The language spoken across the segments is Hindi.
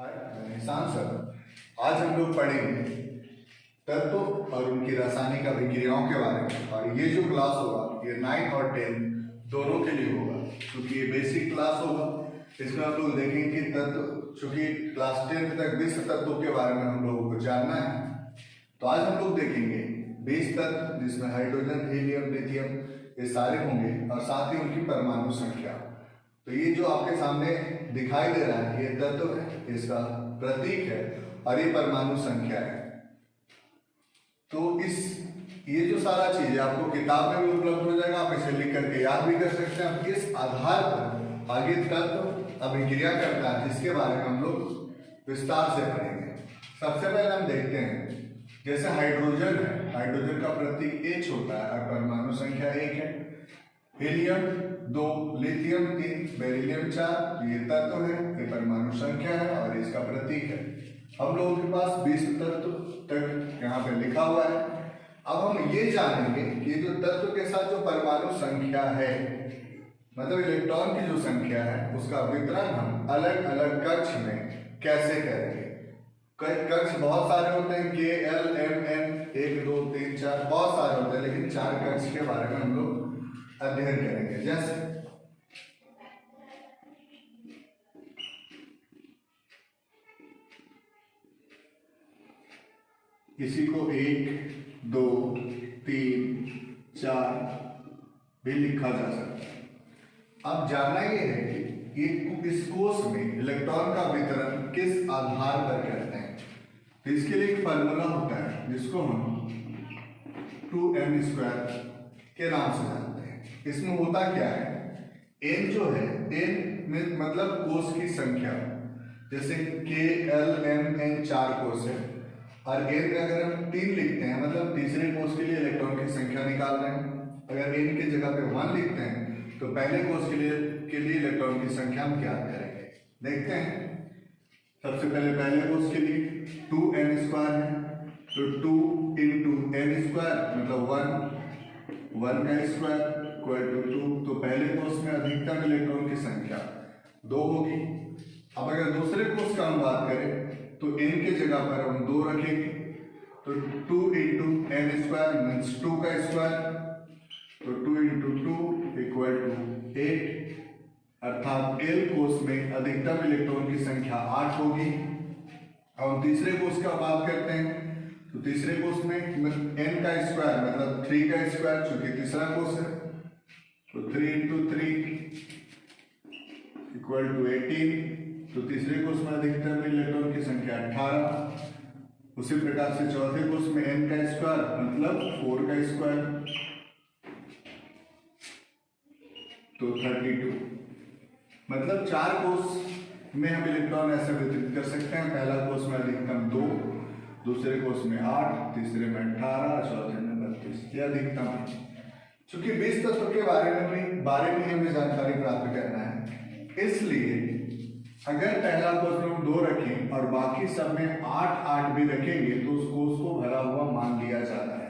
हाय, मैं निशान सर। आज हम लोग पढ़ेंगे तत्व और उनकी रासायनिक अभिक्रियाओं के बारे में। और ये जो क्लास होगा ये 9 और 10 दोनों के लिए होगा, क्योंकि ये बेसिक क्लास होगा। इसमें हम लोग देखेंगे कि तत्व, चूंकि क्लास 10 तक 20 तत्वों के बारे में हम लोगों को जानना है, तो आज हम लोग देखेंगे 20 तत्व, जिसमें हाइड्रोजन, हीलियम, लिथियम ये सारे होंगे, और साथ ही उनकी परमाणु संख्या। तो ये जो आपके सामने दिखाई दे रहा है ये तत्व है, इसका प्रतीक है, और ये परमाणु संख्या है। तो ये जो सारा चीज है आपको किताब में भी उपलब्ध हो जाएगा, आप इसे लिख करके याद भी कर सकते हैं। इस आधार पर आगे तत्व अभिक्रिया करता है, जिसके बारे में हम लोग विस्तार से पढ़ेंगे। सबसे पहले हम देखते हैं, जैसे हाइड्रोजन है, हाइड्रोजन का प्रतीक H होता है और परमाणु संख्या 1 है। हीलियम 2, लिथियम 3, बेरिलियम 4, ये तत्व है, ये परमाणु संख्या है और इसका प्रतीक है। हम लोगों के पास 20 तत्व तक यहाँ पे लिखा हुआ है। अब हम ये जानेंगे कि जो तत्व के साथ जो परमाणु संख्या है, मतलब इलेक्ट्रॉन की जो संख्या है, उसका वितरण हम अलग अलग कक्ष में कैसे करेंगे। कक्ष बहुत सारे होते हैं, K, L, M, N, 1, 2, 3, 4 बहुत सारे होते हैं, लेकिन 4 कक्ष के बारे में हम लोग अध्ययन करेंगे। जैसे किसी को 1, 2, 3, 4 भी लिखा जा सकता है। अब जानना ये है कि इस कोष में इलेक्ट्रॉन का वितरण किस आधार पर करते हैं। तो इसके लिए एक फॉर्मूला होता है जिसको हम 2n² के नाम से जानते हैं। इसमें होता क्या है, n जो है, n में मतलब कोष की संख्या, जैसे K, L, M, N 4 कोष है, और n में अगर हम 3 लिखते हैं मतलब तीसरे कोष के लिए इलेक्ट्रॉन की संख्या निकाल रहे हैं। अगर n की जगह पे 1 लिखते हैं तो पहले कोष के लिए इलेक्ट्रॉन की संख्या हम क्या करेंगे, देखते हैं। सबसे पहले कोष के लिए 2n² है, तो 2 into n² मतलब 1 का स्क्वायर इक्वल टू 2। तो पहले कोष में अधिकतम इलेक्ट्रॉन की संख्या 2 होगी। अब अगर दूसरे कोष का हम बात करें तो n के जगह पर हम 2 रखेंगे, तो 2 into n² मीन्स 2 का स्क्वायर, तो 2 into 2 इक्वल टू 8, अर्थात L कोष में अधिकतम इलेक्ट्रॉन की संख्या 8 होगी। अब तीसरे कोष का बात करते हैं, तो तीसरे कोष में n का स्क्वायर मतलब 3 का स्क्वायर, चूंकि तीसरा कोष है, तो 3 into 3 इक्वल टू 18। तो तीसरे कोष में अधिकतम इलेक्ट्रॉन की संख्या 18। उसी प्रकार से चौथे कोष में n का स्क्वायर मतलब 4 का स्क्वायर, तो 32। मतलब 4 कोष में हम इलेक्ट्रॉन ऐसे वितरित कर सकते हैं। पहला कोष में अधिकतम 2, दूसरे कोष में 8, तीसरे में 18, चौथे में 32, यह अधिकतम है। चूंकि 20 तत्व के बारे में हमें जानकारी प्राप्त करना है, इसलिए अगर पहला कोष में हम 2 रखें और बाकी सब में 8 भी रखेंगे तो उस कोष को भरा हुआ मान लिया जाता है।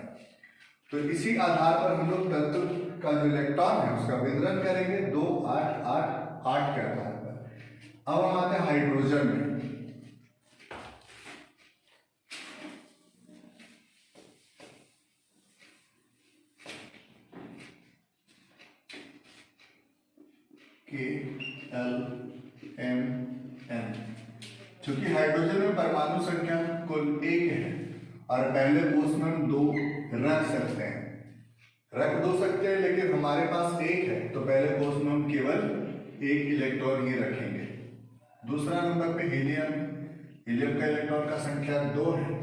तो इसी आधार पर हम लोग तत्व का जो इलेक्ट्रॉन है उसका वितरण करेंगे 2, 8, 8, 8 के आधार पर। अब हम आते हैं हाइड्रोजन में। K, L, M, N। चूंकि हाइड्रोजन में परमाणु संख्या कुल 1 है और पहले कोष में हम 2 रख सकते हैं, लेकिन हमारे पास 1 है तो पहले कोष में हम केवल 1 इलेक्ट्रॉन ही रखेंगे। दूसरा नंबर पे हीलियम का इलेक्ट्रॉन का संख्या 2 है,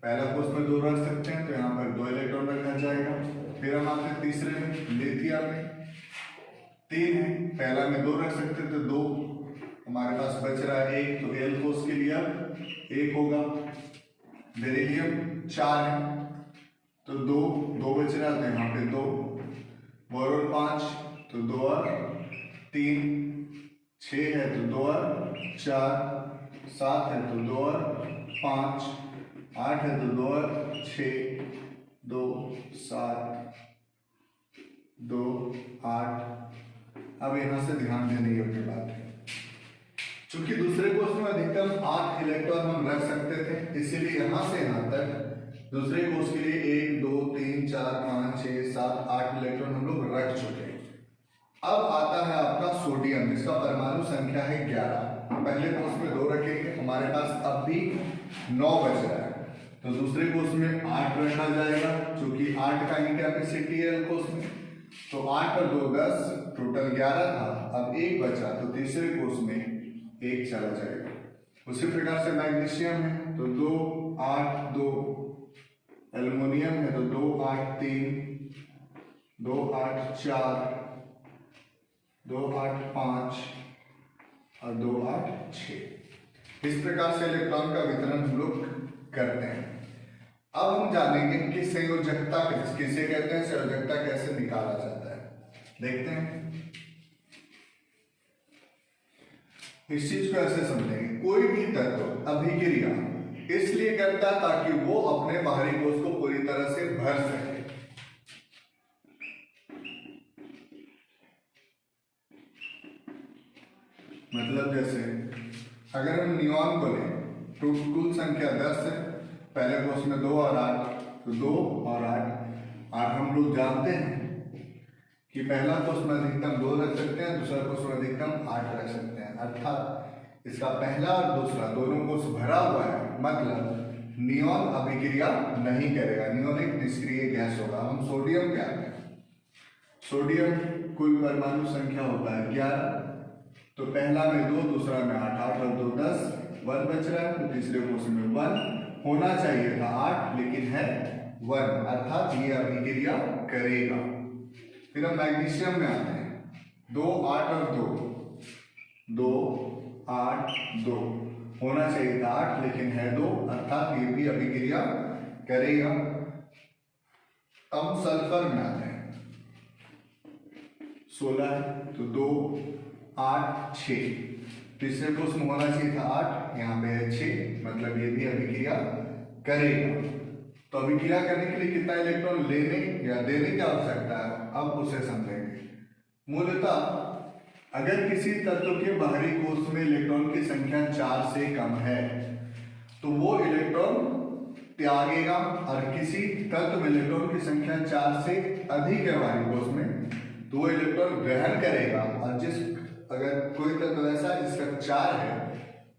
पहला कोष में 2 रख सकते हैं, तो यहाँ पर 2 इलेक्ट्रॉन रखा जाएगा। फिर हम आते हैं तीसरे में, लिथियम में 3 है, पहला में 2 रख सकते हैं, तो 2 हमारे पास बच रहा है 1, तो L कोष के लिए अब 1 होगा। बेरिलियम 4 है, तो 2 बच रहा था, यहाँ पे 2। बोरोन 5, तो 2 और 3, 6 है तो 2 और 4, 7 है तो 2 और 5, 8 है तो 2 और 6, 2, 7, 2, 8। अब यहां से ध्यान देने योग्य बात है, चूंकि दूसरे कोष में अधिकतम 8 इलेक्ट्रॉन हम रख सकते थे, इसीलिए यहां से यहां तक दूसरे कोष के लिए 1 2 3 4 5 6 7 8 इलेक्ट्रॉन हम लोग रख चुके हैं। अब आता है आपका सोडियम, जिसका परमाणु संख्या है 11। पहले कोष में 2 रखेंगे, हमारे पास अब भी 9 बच रहा है, तो दूसरे कोष में 8 रखा जाएगा, क्योंकि 8 का ही कैपेसिटी है कोष में, तो 8 और 2 10, टोटल 11 था, अब 1 बचा, तो तीसरे कोष में 1 चला जाएगा। उसी प्रकार से मैग्नीशियम है तो 2 8 2, एल्युमिनियम है तो 2 8 3, 2 8 4, 2 8 5 और 2 8 6। इस प्रकार से इलेक्ट्रॉन का वितरण हम लोग करते हैं। अब हम जानेंगे कि संयोजकता किसे कहते हैं, संयोजकता कैसे निकाला जाता है। देखते हैं, इस चीज को ऐसे समझेंगे, कोई भी तत्व अभिक्रिया इसलिए करता है ताकि वो अपने बाहरी कोष को पूरी तरह से भर सके। मतलब जैसे अगर हम नियॉन को लें तो कुल संख्या 10 है, पहले कोष में 2 और 8, तो 2 और 8 हम लोग जानते हैं कि पहला कोष में अधिकतम 2 रख सकते हैं, दूसरा कोष में अधिकतम 8 रख सकते हैं, अर्थात इसका पहला और दूसरा दोनों कोष भरा हुआ है, मतलब नियॉन अभिक्रिया नहीं करेगा, नियॉन एक निष्क्रिय गैस होगा। हम सोडियम क्या है, सोडियम कुल परमाणु संख्या होता है 11, तो पहला में 2, दूसरा में 8, 8 और 2 10, 1 बच रहा है, तो तीसरे कोष में 1 होना चाहिए था 8, लेकिन है 1, अर्थात ये अभिक्रिया करेगा। फिर हम मैग्नीशियम में आते हैं, 2 8 और 2 8 2 होना चाहिए था 8, लेकिन है 2, अर्थात ये भी अभिक्रिया करेगा। अब सल्फर में आते हैं, 16 है तो 2 8 6, तीसरे कोष में होना चाहिए था 8, यहाँ पे है 6, मतलब ये भी अभिक्रिया करेगा। तो अभिक्रिया करने के लिए कितना इलेक्ट्रॉन लेने या देने की आवश्यकता है, अब उसे समझेंगे। मूलतः अगर किसी तत्व के बाहरी कोष में इलेक्ट्रॉन की संख्या 4 से कम है तो वो इलेक्ट्रॉन त्यागेगा, और किसी तत्व में इलेक्ट्रॉन की संख्या 4 से अधिक है बाहरी कोष में तो वो इलेक्ट्रॉन ग्रहण करेगा। और अगर कोई तत्व ऐसा है जिसका 4 है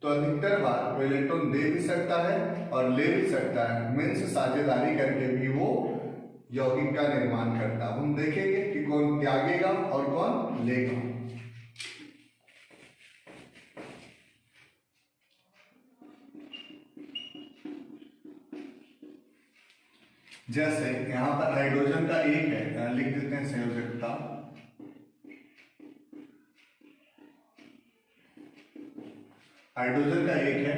तो अधिकतर बार वो इलेक्ट्रॉन दे भी सकता है और ले भी सकता है, मीन्स साझेदारी करके भी वो यौगिक का निर्माण करता है। हम देखेंगे कि कौन त्यागेगा और कौन लेगा। जैसे यहां पर हाइड्रोजन का 1 है, लिख देते हैं संयोजकता, हाइड्रोजन का 1 है,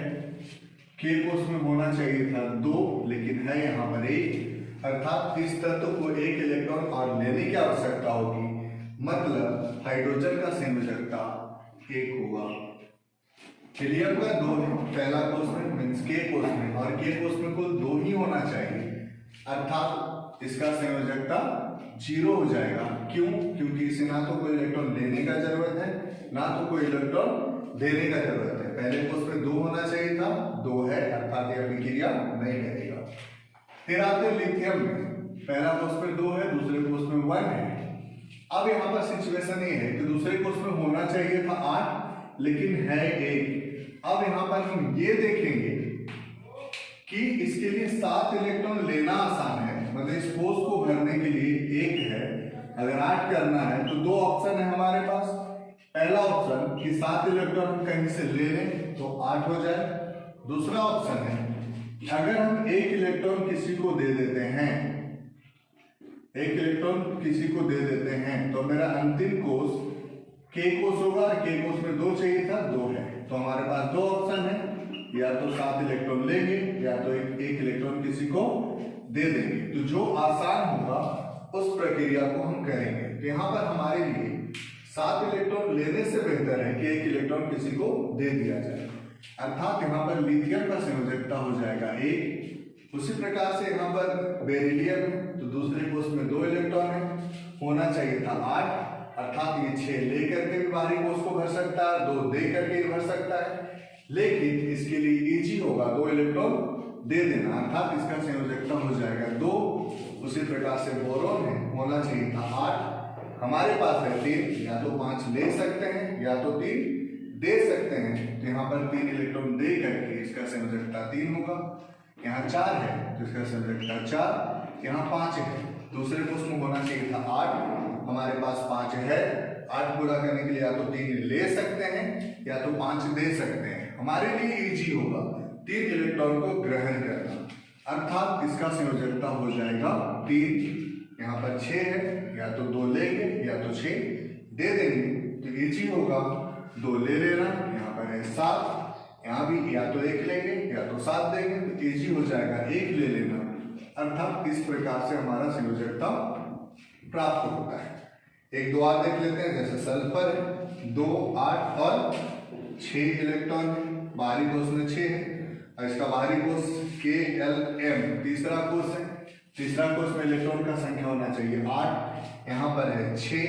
के कोष में होना चाहिए था 2, लेकिन है यहाँ पर 1, अर्थात इस तत्व को 1 इलेक्ट्रॉन और लेने की आवश्यकता होगी, मतलब हाइड्रोजन का संयोजकता 1 होगा। हीलियम का 2 है, पहला कोष में मीन्स के कोष में, और के कोष में कुल 2 ही होना चाहिए, अर्थात इसका संयोजकता 0 हो जाएगा। क्यों? क्योंकि इसे ना तो कोई इलेक्ट्रॉन लेने का जरूरत है, ना तो कोई इलेक्ट्रॉन देने का जरूरत है। पहले कोष में 2 होना चाहिए था, 2 है, अर्थात यह अभिक्रिया नहीं करेगा। फिर आते हैं लिथियम में, पहला कोष में 2 है, दूसरे कोष में 1 है। अब यहाँ पर सिचुएशन ये है कि दूसरे कोष में होना चाहिए था 8, लेकिन है 1। अब यहाँ पर हम ये देखेंगे कि इसके लिए 7 इलेक्ट्रॉन लेना आसान है, मतलब इस कोष को भरने के लिए 1 है, अगर 8 करना है तो 2 ऑप्शन है हमारे पास। पहला ऑप्शन कि 7 इलेक्ट्रॉन हम कहीं से ले लें तो 8 हो जाए। दूसरा ऑप्शन है कि अगर हम 1 इलेक्ट्रॉन किसी को दे देते हैं, 1 इलेक्ट्रॉन किसी को दे देते हैं तो मेरा अंतिम कोष के कोष होगा, के कोष में 2 चाहिए था, 2 है, तो हमारे पास 2 ऑप्शन है, या तो 7 इलेक्ट्रॉन लेंगे या तो एक इलेक्ट्रॉन किसी को दे देंगे। तो जो आसान होगा उस प्रक्रिया को हम करेंगे। तो यहाँ पर हमारे लिए 7 इलेक्ट्रॉन लेने से बेहतर है कि 1 इलेक्ट्रॉन किसी को दे दिया जाए, अर्थात यहाँ पर लिथियम का संयोजकता हो जाएगा 1। उसी प्रकार से यहाँ पर बेरिलियम, तो दूसरे कोष में 2 इलेक्ट्रॉन है, होना चाहिए था 8, अर्थात ये 6 लेकर के भी बाहरी कोष को भर सकता है, 2 दे करके ही भर सकता है। लेकिन इसके लिए इजी होगा 2 इलेक्ट्रॉन दे देना, अर्थात इसका संयोजकता हो जाएगा 2। उसी प्रकार से बोरॉन है, होना चाहिए था 8, हमारे पास है 3, या तो 5 ले सकते हैं या तो 3 दे सकते हैं। तो यहाँ पर 3 इलेक्ट्रॉन दे करके इसका संयोजकता 3 होगा। यहाँ 4 है तो इसका संयोजकता 4, यहाँ 5 है, दूसरे कोष में होना चाहिए था 8, हमारे पास 5 है। 8 पूरा करने के लिए या तो 3 ले सकते हैं या तो 5 दे सकते हैं। हमारे लिए इजी होगा 3 इलेक्ट्रॉन को ग्रहण करना, अर्थात इसका संयोजकता हो जाएगा 3। यहाँ पर 6 है, या तो 2 लेंगे या तो 6 दे देंगे, तो इजी होगा 2 ले लेना। यहाँ पर है 7, यहाँ भी या तो 1 लेंगे या तो 7 देंगे, तो इजी हो जाएगा 1 ले लेना, अर्थात इस प्रकार से हमारा संयोजकता प्राप्त होता है। एक दो और देख लेते हैं, जैसे सल्फर 2, 8 और 6 इलेक्ट्रॉन, बाहरी कोष में 6 है और इसका बाहरी कोष KLM तीसरा कोष है। तीसरा कोष में इलेक्ट्रॉन का संख्या होना चाहिए 8, यहाँ पर है 6,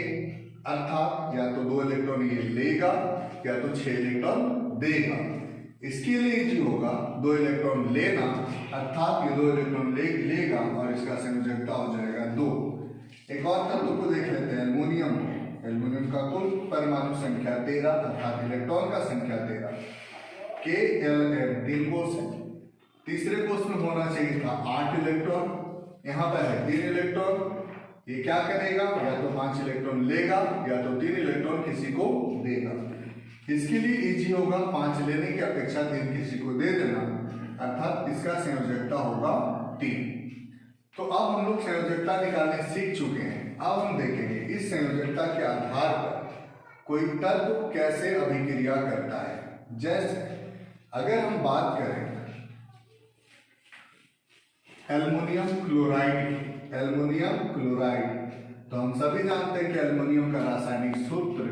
अर्थात या तो 2 इलेक्ट्रॉन ये लेगा या तो 6 इलेक्ट्रॉन देगा। इसके लिए इजी होगा 2 इलेक्ट्रॉन लेना, अर्थात ये 2 इलेक्ट्रॉन लेगा और इसका संयोजकता हो जाएगा 2। एक और तत्व को देख लेते हैं, एल्युमिनियम। एल्युमिनियम का कुल परमाणु संख्या 13, अर्थात इलेक्ट्रॉन का संख्या 13। KLM 3 कोष है, तीसरे कोष में होना चाहिए था 8 इलेक्ट्रॉन, यहाँ पर है 3 इलेक्ट्रॉन। ये क्या करेगा, या तो 5 इलेक्ट्रॉन लेगा या तो 3 इलेक्ट्रॉन किसी को देगा। इसके लिए इजी होगा 5 लेने की अपेक्षा 3 किसी को दे देना, अर्थात इसका संयोजकता होगा 3। तो अब हम लोग संयोजकता निकालने सीख चुके हैं। अब हम देखेंगे इस संयोजकता के आधार पर कोई तत्व कैसे अभिक्रिया करता है। जैसे अगर हम बात करें एल्युमिनियम क्लोराइड, एल्युमिनियम क्लोराइड, तो हम सभी जानते हैं कि एल्युमिनियम का रासायनिक सूत्र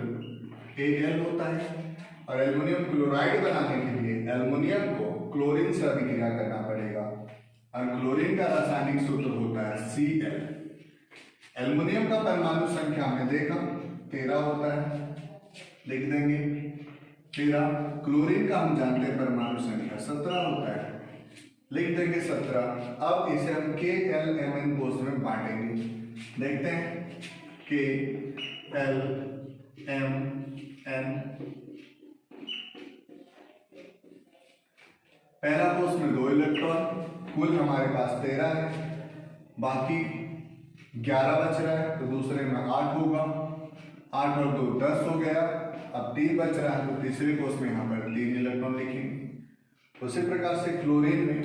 Al होता है और एल्युमिनियम क्लोराइड बनाने के लिए एल्युमिनियम को क्लोरीन से अभिक्रिया करना पड़ेगा और क्लोरीन का रासायनिक सूत्र होता है Cl। एल्युमिनियम का परमाणु संख्या हमने देखा 13 होता है, लिख देंगे 13। क्लोरीन का हम जानते हैं परमाणु संख्या 17 होता है, लिख देंगे 17। अब इसे हम KLMN कोष में बांटेंगे, देखते हैं KLMN। पहला कोष में 2 इलेक्ट्रॉन, कुल हमारे पास 13 है, बाकी 11 बच रहा है, तो दूसरे में 8 होगा, 8 और 2 10 हो गया। अब 3 बच रहा है, तो तीसरे कोष में यहाँ पर 3 इलेक्ट्रॉन लिखेंगे। उसी प्रकार से क्लोरीन में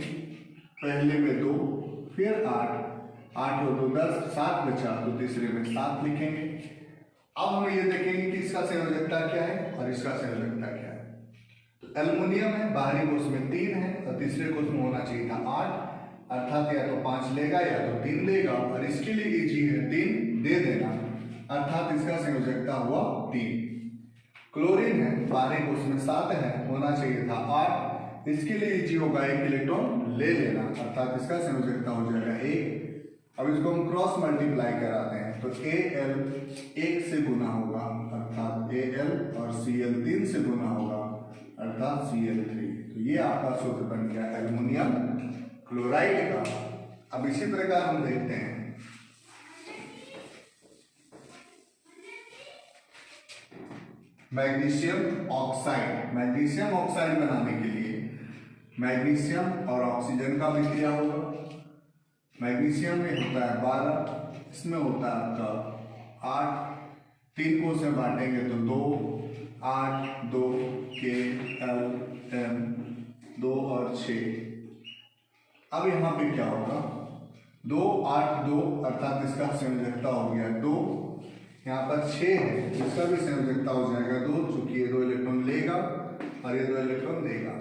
पहले में 2, फिर 8, 8 और 2 10, 7 बचा, तो तीसरे में 7 लिखेंगे। अब हम ये देखेंगे कि इसका संयोजकता क्या है और इसका संयोजकता क्या है। तो एल्युमिनियम है, बाहरी कोष में 3 है और तीसरे कोष में होना चाहिए था 8, अर्थात या तो 5 लेगा या तो 3 लेगा, और इसके लिए इजी है 3 दे देना, अर्थात इसका संयोजकता हुआ 3। क्लोरीन है, बाहरी कोष में 7 है, होना चाहिए था 8, इसके लिए इजी होगा 1 इलेक्ट्रॉन ले लेना, अर्थात इसका संयोजकता हो जाएगा 1। अब इसको हम क्रॉस मल्टीप्लाई कराते हैं, तो Al 1 से गुना होगा, अर्थात Al, और Cl 3 से गुना होगा, अर्थात Cl3। तो ये आपका सूत्र बन गया एल्युमिनियम क्लोराइड का। अब इसी प्रकार हम देखते हैं मैग्नीशियम ऑक्साइड। मैग्नीशियम ऑक्साइड बनाने के लिए मैग्नीशियम और ऑक्सीजन का विक्रिया होगा। मैग्नीशियम में होता है 12, इसमें होता है आपका 8, 3 कोष में बांटेंगे तो 2, 8, 2 KLM 2 और 6। अब यहाँ पे क्या होगा, 2, 8, 2, अर्थात इसका संयोजकता हो गया 2। यहाँ पर 6 है, इसका भी संयोजकता हो जाएगा 2, चूंकि ये 2 इलेक्ट्रॉन लेगा और ये 2 इलेक्ट्रॉन देगा।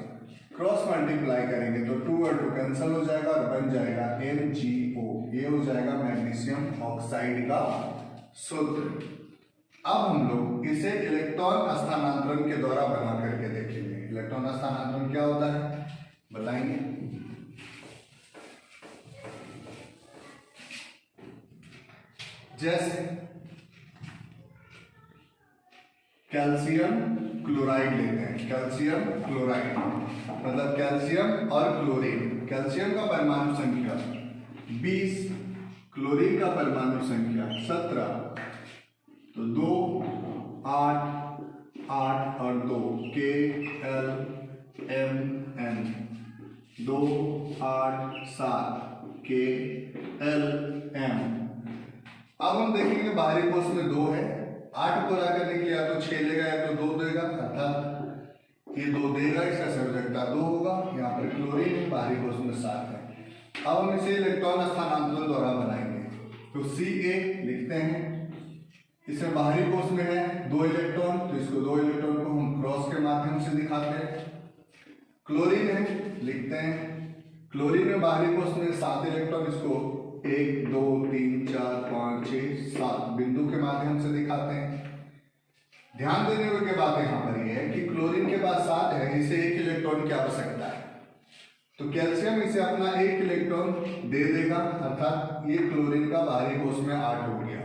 क्रॉस मल्टीप्लाई करेंगे तो 2 और 2 कैंसिल हो जाएगा और बन जाएगा MgO। ये हो जाएगा मैग्नीशियम ऑक्साइड का सूत्र। अब हम लोग इसे इलेक्ट्रॉन स्थानांतरण के द्वारा बना करके देखेंगे। इलेक्ट्रॉन स्थानांतरण क्या होता है बताएंगे। जैसे कैल्शियम क्लोराइड लेते हैं, कैल्शियम क्लोराइड मतलब कैल्शियम और क्लोरीन। कैल्शियम का परमाणु संख्या 20, क्लोरीन का परमाणु संख्या 17, तो 2 8 8 और 2 KLMN 2 8 7 KLM। अब हम देखेंगे बाहरी कोष में 2 है, 8 पूरा करने के लिए या तो 6 लेगा या तो 2 देगा, अर्थात ये 2 देगा, इसका संयोजकता 2 होगा। यहाँ पर क्लोरीन है, बाहरी कोष में 7 है। अब हम इसे इलेक्ट्रॉन स्थानांतरण द्वारा बनाएंगे, तो Ca लिखते हैं, इसमें बाहरी कोष में है 2 इलेक्ट्रॉन, तो इसको 2 इलेक्ट्रॉन को हम क्रॉस के माध्यम से दिखाते हैं। क्लोरीन है, लिखते हैं, क्लोरीन में बाहरी कोष में 7 इलेक्ट्रॉन, इसको 1 2 3 4 5 6 7 बिंदु के माध्यम से दिखाते हैं। ध्यान देने योग्य बात यहाँ पर यह है कि क्लोरीन के पास 7 है, इसे 1 इलेक्ट्रॉन की आवश्यकता है, तो कैल्शियम इसे अपना 1 इलेक्ट्रॉन दे देगा, अर्थात ये क्लोरीन का बाहरी कोष में 8 हो गया।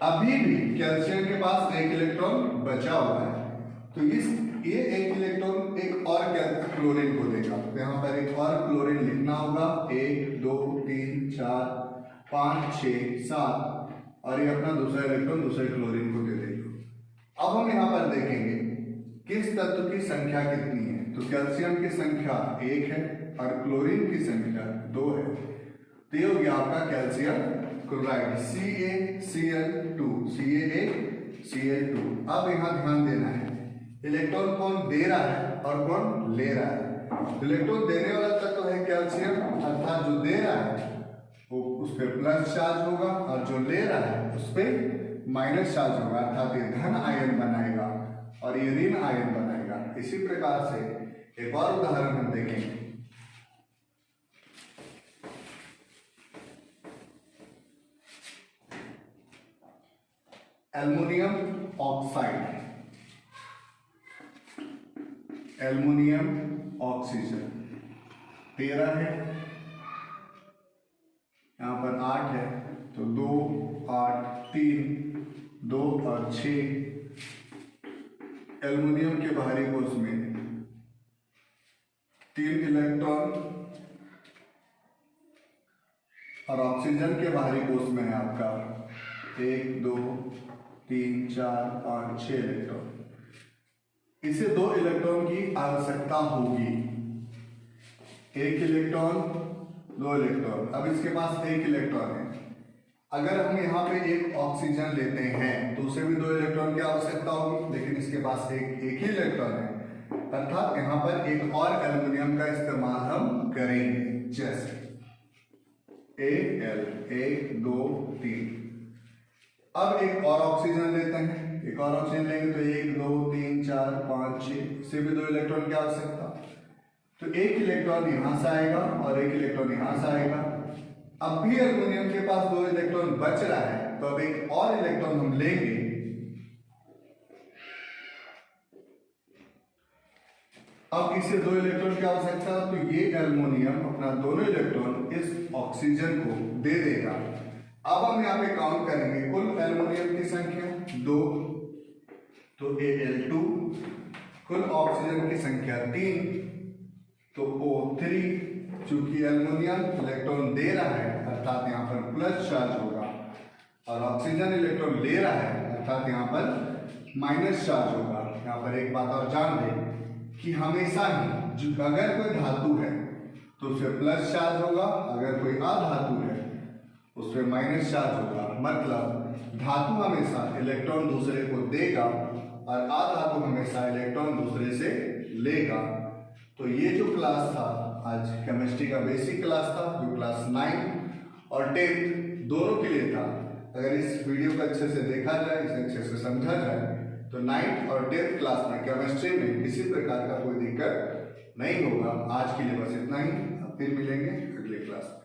अभी भी कैल्शियम के पास 1 इलेक्ट्रॉन बचा हुआ है, तो ये 1 इलेक्ट्रॉन एक और क्लोरीन को देगा, तो यहाँ पर एक और क्लोरीन लिखना होगा, 1 2 3 4 5 6 7, और ये अपना दूसरा इलेक्ट्रॉन दूसरे क्लोरीन को दे देगा। अब हम यहाँ पर देखेंगे किस तत्व की संख्या कितनी है, तो कैल्शियम की संख्या 1 है और क्लोरीन की संख्या 2 है, तो ये हो गया आपका कैल्शियम क्लोराइड CaCl2 CaCl2। अब यहाँ ध्यान देना है, इलेक्ट्रॉन कौन दे रहा है और कौन ले रहा है। इलेक्ट्रॉन देने वाला तत्व है कैल्शियम, अर्थात जो दे रहा है वो उस पर प्लस चार्ज होगा, और जो ले रहा है उस पर माइनस चार्ज होगा, अर्थात ये धन आयन बनाएगा और ये ऋण आयन बनाएगा। इसी प्रकार से एक और उदाहरण हम देखेंगे। एल्युमिनियम ऑक्साइड, एल्युमिनियम ऑक्सीजन 13 है, यहाँ पर 8 है, तो 2 8 3 2 और 6। एल्युमिनियम के बाहरी कोष में 3 इलेक्ट्रॉन और ऑक्सीजन के बाहरी कोष में है आपका 1 2 3 4 5 6 इलेक्ट्रॉन। इसे 2 इलेक्ट्रॉन की आवश्यकता होगी, 1 इलेक्ट्रॉन 2 इलेक्ट्रॉन। अब इसके पास 1 इलेक्ट्रॉन है, अगर हम यहाँ पे एक ऑक्सीजन लेते हैं तो उसे भी 2 इलेक्ट्रॉन की आवश्यकता होगी, लेकिन इसके पास एक ही इलेक्ट्रॉन है, अर्थात यहाँ पर एक और एल्युमिनियम का इस्तेमाल हम करेंगे, जैसे Al 1 2 3। अब एक और ऑक्सीजन लेते हैं, एक और ऑक्सीजन लेंगे तो 1 2 3 4 5 6, इसे भी 2 इलेक्ट्रॉन की आवश्यकता, तो 1 इलेक्ट्रॉन यहां से आएगा और 1 इलेक्ट्रॉन यहां से आएगा। अब भी एल्युमिनियम के पास 2 इलेक्ट्रॉन बच रहा है, तो अब एक और इलेक्ट्रॉन हम लेंगे, अब इसे 2 इलेक्ट्रॉन की आवश्यकता, तो ये एल्युमिनियम अपना दोनों इलेक्ट्रॉन इस ऑक्सीजन को दे देगा। अब हम यहाँ पे काउंट करेंगे कुल एल्युमिनियम की संख्या 2, तो Al2, कुल ऑक्सीजन की संख्या 3, तो O3, चूंकि एल्युमिनियम इलेक्ट्रॉन दे रहा है अर्थात यहाँ पर प्लस चार्ज होगा, और ऑक्सीजन इलेक्ट्रॉन ले रहा है अर्थात यहाँ पर माइनस चार्ज होगा। यहाँ पर एक बात और जान दें कि हमेशा ही अगर कोई धातु है तो उस पर प्लस चार्ज होगा, अगर कोई अधातु है उस पर माइनस चार्ज होगा। मतलब धातु हमेशा इलेक्ट्रॉन दूसरे को देगा और अधातु हमेशा इलेक्ट्रॉन दूसरे से लेगा। तो ये जो क्लास था आज केमिस्ट्री का बेसिक क्लास था, जो क्लास 9 और 10 दोनों के लिए था। अगर इस वीडियो को अच्छे से देखा जाए, इसे अच्छे से समझा जाए, तो 9th और 10th क्लास में केमिस्ट्री में किसी प्रकार का कोई दिक्कत नहीं होगा। आज के लिए बस इतना ही, फिर मिलेंगे अगले क्लास में।